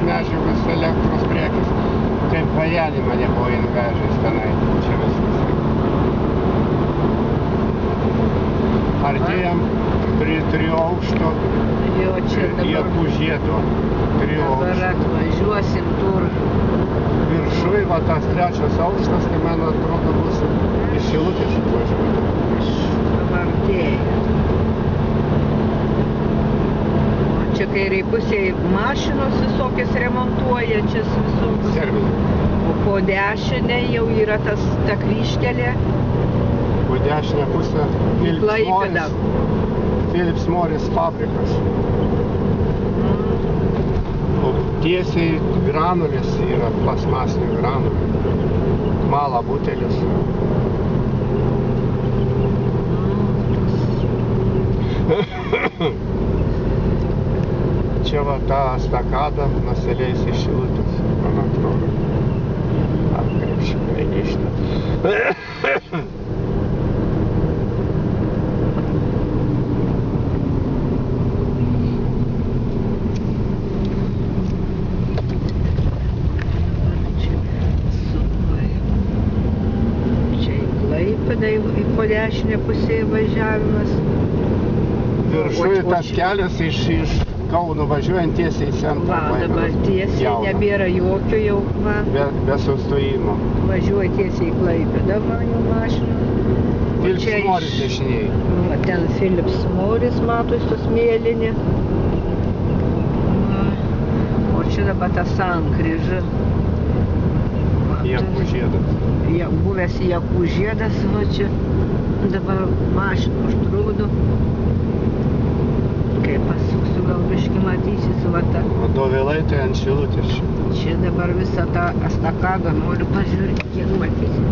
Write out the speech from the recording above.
medžiagos, elektros prekės. Kaip vajelį mane buvo invežęs tenai. Čia viskas. Artėjam prie 3 aukšto Jakų žiedo. 3 aukšto. Dabar atvažiuosim tur. Viršui, va tas 3 aukštas, tai man atrodo bus iš Šilutės važiuoti. Dabar artėja. Čia kairiai pusėje mašinos visokias remontuojančias visokius. Servis. O po dešinę jau yra ta kryžkelė. Po dešinę pusę Philips Morris fabrikas. O tiesiai granulės yra plasmasinių granulė. Mala butelis. Čia va ta estakada nusileis iš Šilutės, man atrodo. Ar kaip šitai neišta. Po dešinę pusėje važiavimas. Viršui tas kelias iš Kauno važiuojant tiesiai į centrą. Va, dabar tiesiai, nebėra jokio jau, va. Be sustojimo. Važiuoja tiesiai į Klaipėdą, man jau mašina. Philips Morris dešiniai. Va, ten Philips Morris, matos, tos mėlynė. O čia dabar ta sankryža. Jakų žiedas. Buvęs Jakų žiedas, va čia dabar mašinų užtrukdo. Kai pasuksiu, gal biškį matysis, va ta. O Dovilaitė ant Šilutės. Čia dabar visą tą estakadą noriu pažiūrėti, kiek matysis.